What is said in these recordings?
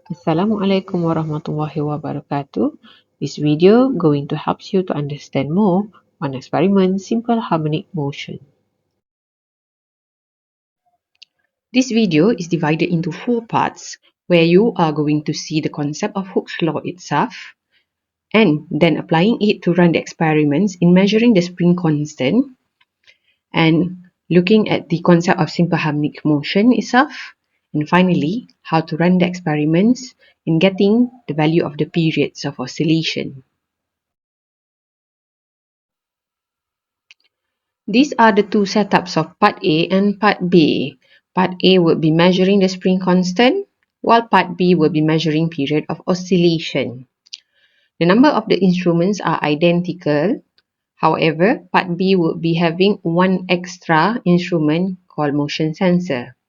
Assalamualaikum warahmatullahi wabarakatuh. This video going to help you to understand more on experiment simple harmonic motion. This video is divided into 4 parts where you are going to see the concept of Hooke's law itself and then applying it to run the experiments in measuring the spring constant and looking at the concept of simple harmonic motion itself, and finally, how to run the experiments in getting the value of the periods of oscillation. These are the two setups of part A and part B. Part A will be measuring the spring constant, while part B will be measuring period of oscillation. The number of the instruments are identical. However, part B will be having one extra instrument called motion sensor.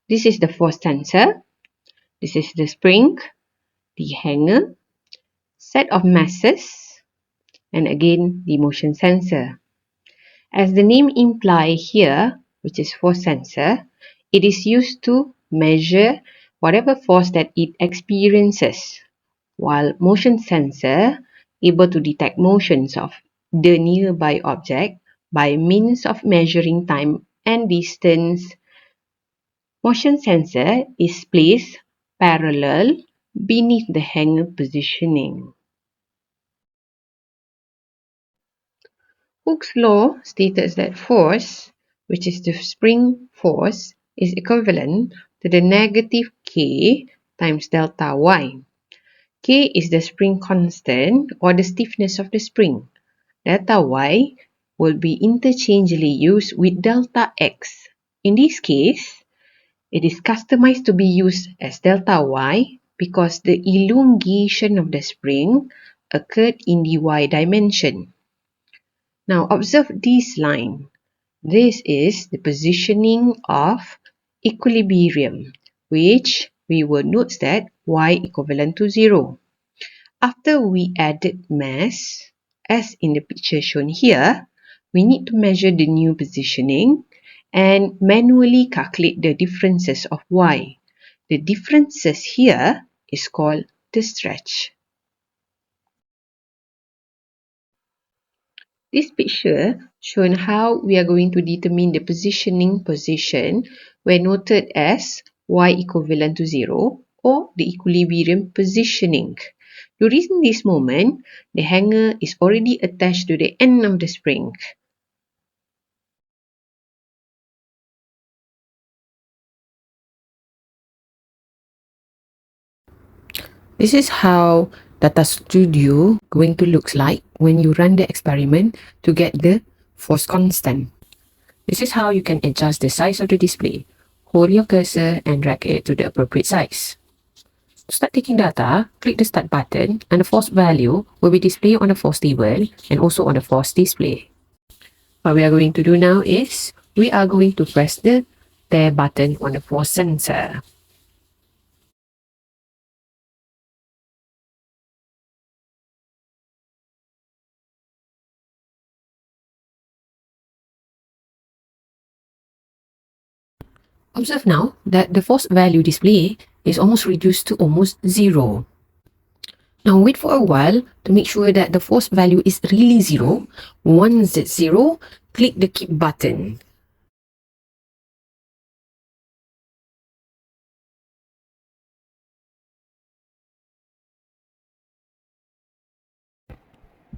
This is the force sensor. This is the spring, the hanger, set of masses, and again the motion sensor. As the name implies here, which is force sensor, it is used to measure whatever force that it experiences, while motion sensor able to detect motions of the nearby object by means of measuring time and distance. Motion sensor is placed parallel beneath the hanger positioning. Hooke's law states that force, which is the spring force, is equivalent to the negative K times delta Y. K is the spring constant or the stiffness of the spring. Delta Y will be interchangeably used with delta X. In this case, it is customized to be used as delta Y because the elongation of the spring occurred in the Y dimension. Now observe this line. This is the positioning of equilibrium, which we will note that Y equivalent to 0. After we added mass, as in the picture shown here, we need to measure the new positioning and manually calculate the differences of Y. The differences here is called the stretch. This picture shows how we are going to determine the positioning position where noted as Y equivalent to 0 or the equilibrium positioning. During this moment, the hanger is already attached to the end of the spring. This is how Data Studio going to look like when you run the experiment to get the force constant. This is how you can adjust the size of the display. Hold your cursor and drag it to the appropriate size. To start taking data, click the Start button and the force value will be displayed on the force table and also on the force display. What we are going to do now is we are going to press the Tare button on the force sensor. Observe now that the force value display is almost reduced to almost 0. Now wait for a while to make sure that the force value is really 0. Once it's 0, click the Keep button.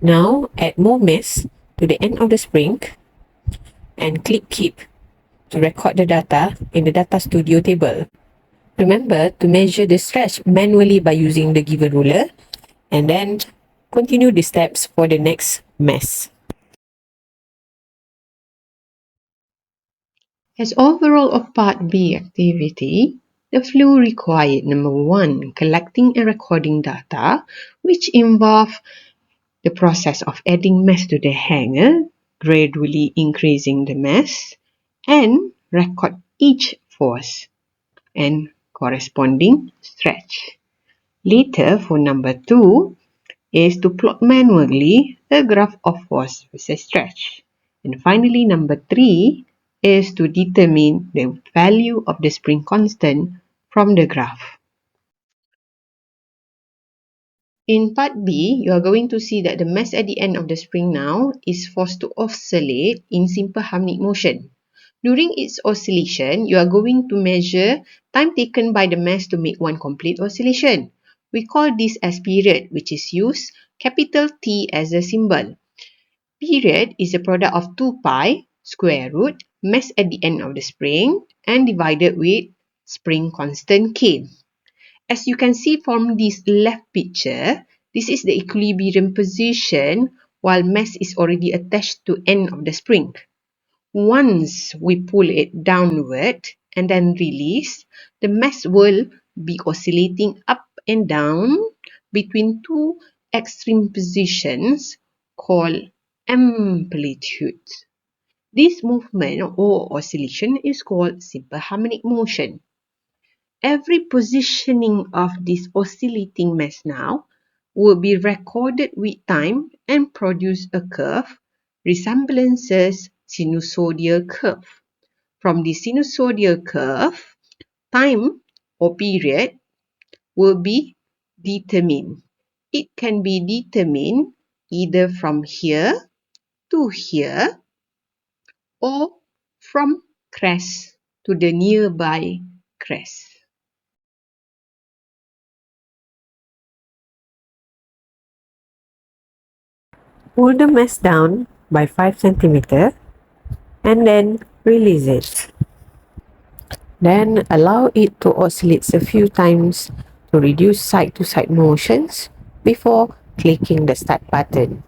Now add more mass to the end of the spring and click Keep to record the data in the Data Studio table. Remember to measure the stretch manually by using the given ruler and then continue the steps for the next mass. As overall of Part B activity, the flow required number 1, collecting and recording data, which involve the process of adding mass to the hanger, gradually increasing the mass, and record each force and corresponding stretch. Later, for number 2, is to plot manually a graph of force versus stretch. And finally, number 3 is to determine the value of the spring constant from the graph. In part B, you are going to see that the mass at the end of the spring now is forced to oscillate in simple harmonic motion. During its oscillation, you are going to measure time taken by the mass to make one complete oscillation. We call this as period, which is used capital T as a symbol. Period is a product of 2 pi square root mass at the end of the spring and divided with spring constant K. As you can see from this left picture, this is the equilibrium position while mass is already attached to end of the spring. Once we pull it downward and then release, the mass will be oscillating up and down between two extreme positions called amplitudes. This movement or oscillation is called simple harmonic motion. Every positioning of this oscillating mass now will be recorded with time and produce a curve resemblances sinusoidal curve. From the sinusoidal curve, time or period will be determined. It can be determined either from here to here or from crest to the nearby crest. Pull the mass down by 5 centimeter and then release it. Then allow it to oscillate a few times to reduce side-to-side motions before clicking the start button.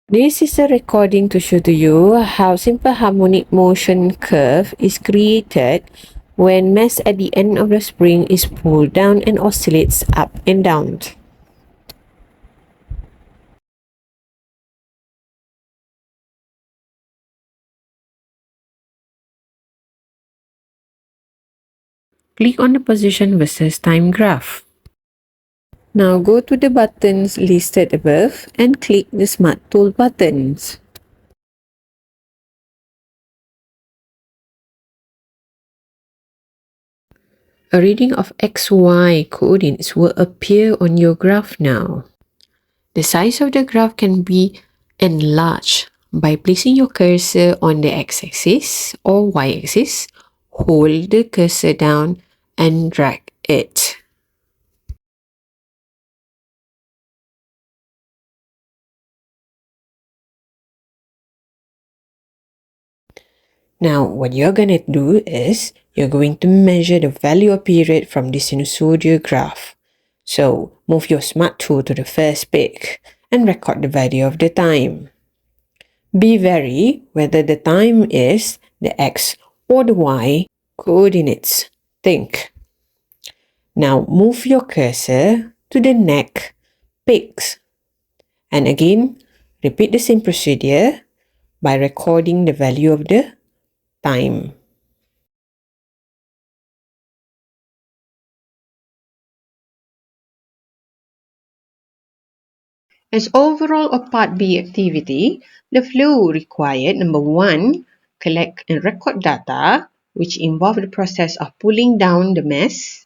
This is a recording to show to you how simple harmonic motion curve is created when mass at the end of the spring is pulled down and oscillates up and down. Click on the position versus time graph. Now go to the buttons listed above and click the Smart Tool buttons. A reading of XY coordinates will appear on your graph now. The size of the graph can be enlarged by placing your cursor on the x-axis or y-axis, hold the cursor down and drag it. Now, what you're going to do is you're going to measure the value of period from the sinusoidal graph. So, move your smart tool to the first peak and record the value of the time. Be wary whether the time is the x or the y coordinates. Think. Now, move your cursor to the neck peaks. And again, repeat the same procedure by recording the value of the time. As overall of Part B activity, the flow required, number 1, collect and record data, which involve the process of pulling down the mass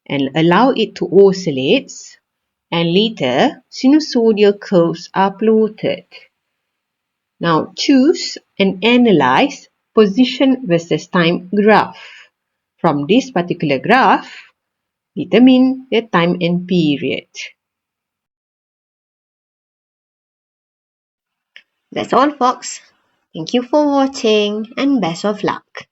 and allow it to oscillate, and later sinusoidal curves are plotted. Now choose and analyze position versus time graph. From this particular graph, determine the time and period. That's all, folks. Thank you for watching and best of luck.